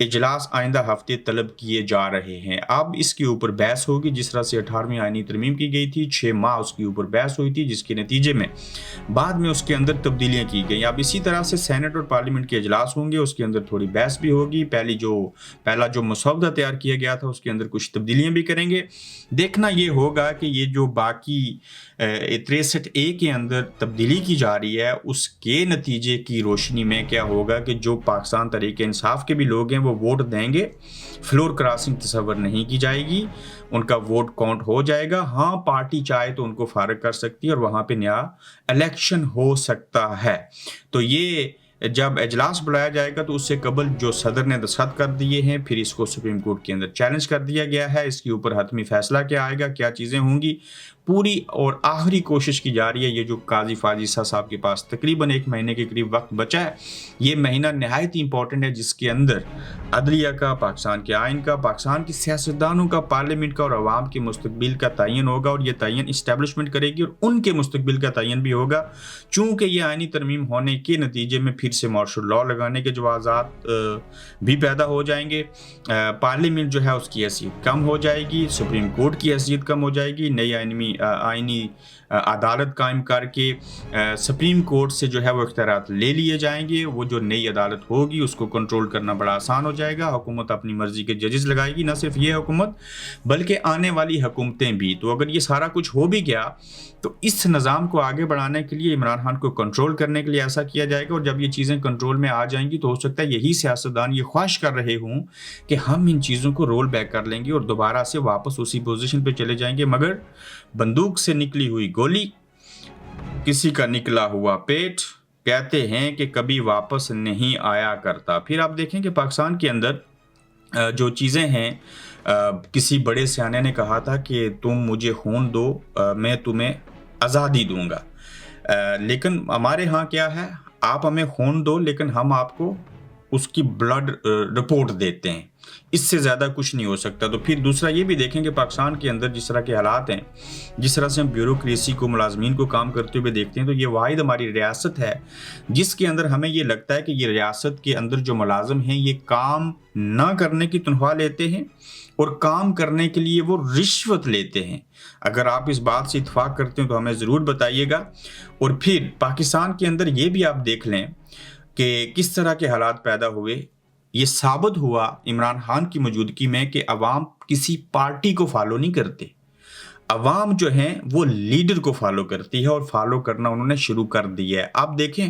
اجلاس آئندہ ہفتے طلب کیے جا رہے ہیں۔ اب اس کے اوپر بحث ہوگی، جس طرح سے 18ویں آئینی ترمیم کی گئی تھی، 6 ماہ اس کے اوپر بحث ہوئی تھی، جس کے نتیجے میں بعد میں اس کے اندر تبدیلیاں کی گئیں۔ اب اسی طرح سے سینٹ اور پارلیمنٹ کے اجلاس ہوں گے، اس کے اندر تھوڑی بحث بھی ہوگی۔ پہلا جو مسودہ تیار کیا گیا تھا اس کے اندر کچھ تبدیلیاں بھی کریں گے۔ دیکھنا یہ ہوگا کہ یہ جو باقی 63A کے اندر تبدیلی کی جا رہی ہے اس کے نتیجے کی روشنی میں کیا ہوگا کہ جو پاکستان تحریک انصاف کے بھی لوگ ہیں وہ ووٹ دیں گے۔ فلور کراسنگ تصور نہیں کی جائے گی، ان کا ووٹ کاؤنٹ ہو جائے گا۔ ہاں، پارٹی چاہے تو ان کو فارغ کر سکتی ہے اور وہاں پہ نیا الیکشن ہو سکتا ہے۔ تو یہ جب اجلاس بلایا جائے گا تو اس سے قبل جو صدر نے دستخط کر دیے ہیں، پھر اس کو سپریم کورٹ کے اندر چیلنج کر دیا گیا ہے۔ اس کے اوپر حتمی فیصلہ کیا آئے گا، کیا چیزیں ہوں گی، پوری اور آخری کوشش کی جا رہی ہے۔ یہ جو قاضی فاضل صاحب کے پاس تقریباً 1 مہینے کے قریب وقت بچا ہے، یہ مہینہ نہایت ہی امپورٹنٹ ہے، جس کے اندر عدلیہ کا، پاکستان کے آئین کا، پاکستان کے سیاستدانوں کا، پارلیمنٹ کا اور عوام کے مستقبل کا تعین ہوگا، اور یہ تعین اسٹیبلشمنٹ کرے گی اور ان کے مستقبل کا تعین بھی ہوگا۔ چونکہ یہ آئینی ترمیم ہونے کے نتیجے میں پھر سے مارشل لاء لگانے کے جوازات بھی پیدا ہو جائیں گے۔ پارلیمنٹ جو ہے اس کی حیثیت کم ہو جائے گی، سپریم کورٹ کی حیثیت کم ہو جائے گی، نئی آئینی عدالت قائم کر کے سپریم کورٹ سے جو ہے وہ اختیارات لے لیے جائیں گے۔ وہ جو نئی عدالت ہوگی اس کو کنٹرول کرنا بڑا آسان ہو جائے گا۔ حکومت اپنی مرضی کے ججز لگائے گی، نہ صرف یہ حکومت بلکہ آنے والی حکومتیں بھی۔ تو اگر یہ سارا کچھ ہو بھی گیا تو اس نظام کو آگے بڑھانے کے لیے، عمران خان کو کنٹرول کرنے کے لیے ایسا کیا جائے گا، اور جب یہ چیزیں کنٹرول میں آ جائیں گی تو ہو سکتا ہے یہی سیاستدان یہ خواہش کر رہے ہوں کہ ہم ان چیزوں کو رول بیک کر لیں گے اور دوبارہ سے واپس اسی پوزیشن پہ چلے جائیں گے، مگر بندوق سے نکلی ہوئی گولی، کسی کا نکلا ہوا پیٹ، کہتے ہیں کہ کبھی واپس نہیں آیا کرتا۔ پھر آپ دیکھیں کہ پاکستان کے اندر جو چیزیں ہیں، کسی بڑے سیانے نے کہا تھا کہ تم مجھے خون دو، میں تمہیں آزادی دوں گا۔ لیکن ہمارے ہاں کیا ہے، آپ ہمیں خون دو لیکن ہم آپ کو اس کی بلڈ رپورٹ دیتے ہیں، اس سے زیادہ کچھ نہیں ہو سکتا۔ تو پھر دوسرا یہ بھی دیکھیں کہ پاکستان کے اندر جس طرح کے حالات ہیں، جس طرح سے ہم بیوروکریسی کو، ملازمین کو کام کرتے ہوئے دیکھتے ہیں، تو یہ واحد ہماری ریاست ہے جس کے اندر ہمیں یہ لگتا ہے کہ یہ ریاست کے اندر جو ملازم ہیں یہ کام نہ کرنے کی تنخواہ لیتے ہیں اور کام کرنے کے لیے وہ رشوت لیتے ہیں۔ اگر آپ اس بات سے اتفاق کرتے ہیں تو ہمیں ضرور بتائیے گا۔ اور پھر پاکستان کے اندر یہ بھی آپ دیکھ لیں کہ کس طرح کے حالات پیدا ہوئے۔ یہ ثابت ہوا عمران خان کی موجودگی میں کہ عوام کسی پارٹی کو فالو نہیں کرتے، عوام جو ہیں وہ لیڈر کو فالو کرتی ہے، اور فالو کرنا انہوں نے شروع کر دیا ہے۔ آپ دیکھیں،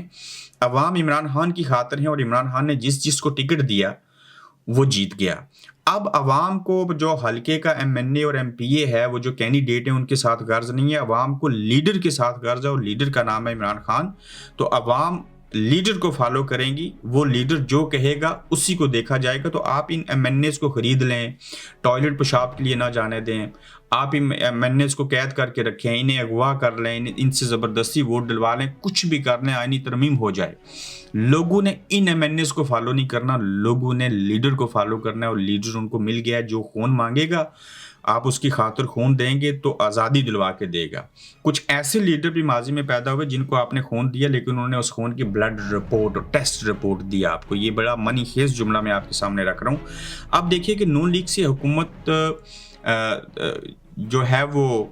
عوام عمران خان کی خاطر ہیں، اور عمران خان نے جس کو ٹکٹ دیا وہ جیت گیا۔ اب عوام کو جو حلقے کا MNA اور MPA ہے، وہ جو کینڈیڈیٹ ہیں، ان کے ساتھ غرض نہیں ہے، عوام کو لیڈر کے ساتھ غرض ہے، اور لیڈر کا نام ہے عمران خان۔ تو عوام لیڈر کو فالو کریں گی، وہ لیڈر جو کہے گا اسی کو دیکھا جائے گا۔ تو آپ ان MNAs کو خرید لیں، ٹوائلٹ پیشاب کے لیے نہ جانے دیں، آپ ان MNAs کو قید کر کے رکھیں، انہیں اغوا کر لیں، ان سے زبردستی ووٹ ڈلوا لیں، کچھ بھی کر لیں، آئینی ترمیم ہو جائے۔ لوگوں نے ان MNAs کو فالو نہیں کرنا، لوگوں نے لیڈر کو فالو کرنا ہے، اور لیڈر ان کو مل گیا ہے۔ جو خون مانگے گا آپ اس کی خاطر خون دیں گے تو آزادی دلوا کے دے گا۔ کچھ ایسے لیڈر بھی ماضی میں پیدا ہوئے جن کو آپ نے خون دیا، لیکن انہوں نے اس خون کی بلڈ رپورٹ اور ٹیسٹ رپورٹ دیا آپ کو۔ یہ بڑا منی خیز جملہ میں آپ کے سامنے رکھ رہا ہوں۔ اب دیکھیے کہ نون لیگ سے حکومت جو ہے وہ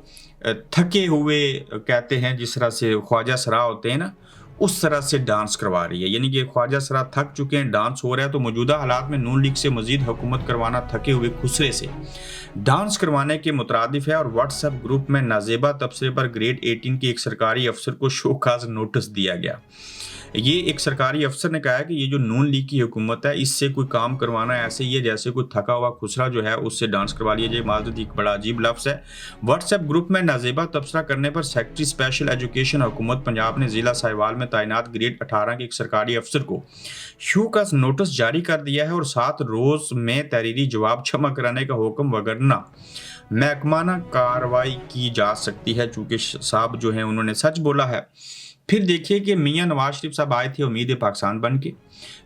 تھکے ہوئے، کہتے ہیں جس طرح سے خواجہ سرا ہوتے ہیں نا، اس طرح سے ڈانس کروا رہی ہے، یعنی کہ خواجہ سرا تھک چکے ہیں، ڈانس ہو رہا ہے۔ تو موجودہ حالات میں نون لیگ سے مزید حکومت کروانا تھکے ہوئے خسرے سے ڈانس کروانے کے مترادف ہے، اور واٹس ایپ گروپ میں نازیبا تبصرے پر گریڈ 18 کے ایک سرکاری افسر کو شوکاز نوٹس دیا گیا۔ یہ ایک سرکاری افسر نے کہا ہے کہ یہ جو نون لیگ کی حکومت ہے، اس سے کوئی کام کروانا ایسے ہی ہے جیسے کوئی تھکا ہوا خسرا جو ہے اس سے ڈانس کروا لیا جائے۔ معذرت، ایک بڑا عجیب لفظ ہے۔ واٹس ایپ گروپ میں نازیبا تبصرہ کرنے پر سیکرٹری اسپیشل ایجوکیشن حکومت پنجاب نے ضلع ساہیوال میں تعینات گریڈ 18 کے ایک سرکاری افسر کو شوکاز نوٹس جاری کر دیا ہے، اور 7 روز میں تحریری جواب جمع کرانے کا حکم، وگرنہ محکمانہ کارروائی کی جا سکتی ہے۔ چونکہ صاحب جو ہیں انہوں نے سچ بولا ہے۔ پھر دیکھیے کہ میاں نواز شریف صاحب آئے تھے امید پاکستان بن کے۔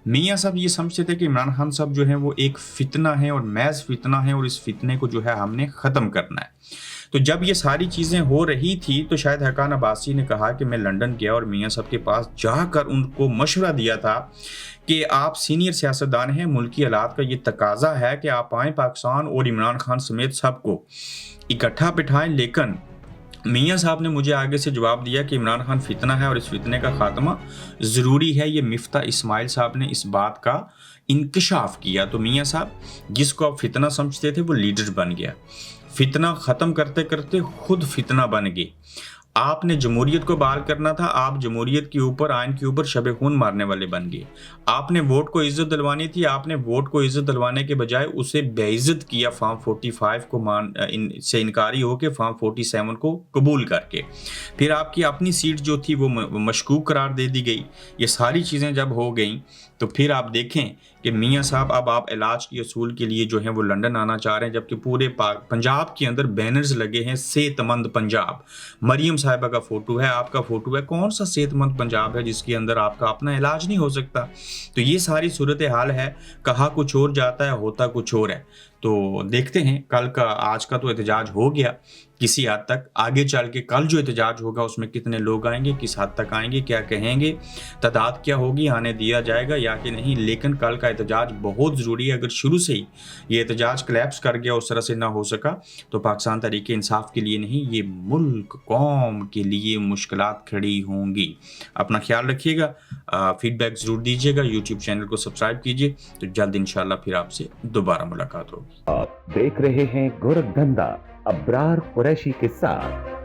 میاں صاحب یہ سمجھتے تھے کہ عمران خان صاحب جو ہیں وہ ایک فتنہ ہے اور محض فتنہ ہے، اور اس فتنے کو جو ہے ہم نے ختم کرنا ہے۔ تو جب یہ ساری چیزیں ہو رہی تھی تو شاہد حقان عباسی نے کہا کہ میں لندن گیا اور میاں صاحب کے پاس جا کر ان کو مشورہ دیا تھا کہ آپ سینئر سیاستدان ہیں، ملکی حالات کا یہ تقاضا ہے کہ آپ آئیں پاکستان اور عمران خان سمیت سب کو اکٹھا بٹھائیں، لیکن میاں صاحب نے مجھے آگے سے جواب دیا کہ عمران خان فتنہ ہے اور اس فتنے کا خاتمہ ضروری ہے۔ یہ مفتاح اسماعیل صاحب نے اس بات کا انکشاف کیا۔ تو میاں صاحب جس کو آپ فتنہ سمجھتے تھے وہ لیڈر بن گیا، فتنہ ختم کرتے کرتے خود فتنہ بن گئے۔ آپ نے جمہوریت کو بحال کرنا تھا، آپ جمہوریت کے اوپر، آئین کے اوپر شب خون مارنے والے بن گئے۔ آپ نے ووٹ کو عزت دلوانی تھی، آپ نے ووٹ کو عزت دلوانے کے بجائے اسے بے عزت کیا، فارم 45 کو سے انکاری ہو کے فارم 47 کو قبول کر کے۔ پھر آپ کی اپنی سیٹ جو تھی وہ مشکوک قرار دے دی گئی۔ یہ ساری چیزیں جب ہو گئیں تو پھر آپ دیکھیں کہ میاں صاحب اب آپ علاج کے اصول کے لیے جو ہیں وہ لندن آنا چاہ رہے ہیں، جبکہ پورے پنجاب کے اندر بینرز لگے ہیں صحت مند پنجاب۔ مریم صاحبہ کا فوٹو ہے، آپ کا فوٹو ہے، کون سا صحت مند پنجاب ہے جس کے اندر آپ کا اپنا علاج نہیں ہو سکتا؟ تو یہ ساری صورتحال ہے، کہا کچھ اور جاتا ہے ہوتا کچھ اور ہے۔ تو دیکھتے ہیں کل کا، آج کا تو احتجاج ہو گیا کسی حد تک، آگے چل کے کل جو احتجاج ہوگا اس میں کتنے لوگ آئیں گے، کس حد تک آئیں گے، کیا کہیں گے، تعداد کیا ہوگی، آنے دیا جائے گا یا کہ نہیں۔ لیکن کل کا احتجاج بہت ضروری ہے۔ اگر شروع سے ہی یہ احتجاج کلیپس کر گیا، اس طرح سے نہ ہو سکا، تو پاکستان تحریک انصاف کے لیے نہیں، یہ ملک قوم کے لیے مشکلات کھڑی ہوں گی۔ اپنا خیال رکھیے گا، فیڈ بیک ضرور دیجیے گا، یوٹیوب چینل کو سبسکرائب کیجیے، تو جلد انشاءاللہ پھر آپ سے دوبارہ ملاقات ہوگی۔ آپ دیکھ رہے ہیں گورکھ دھندا ابرار قریشی کے ساتھ۔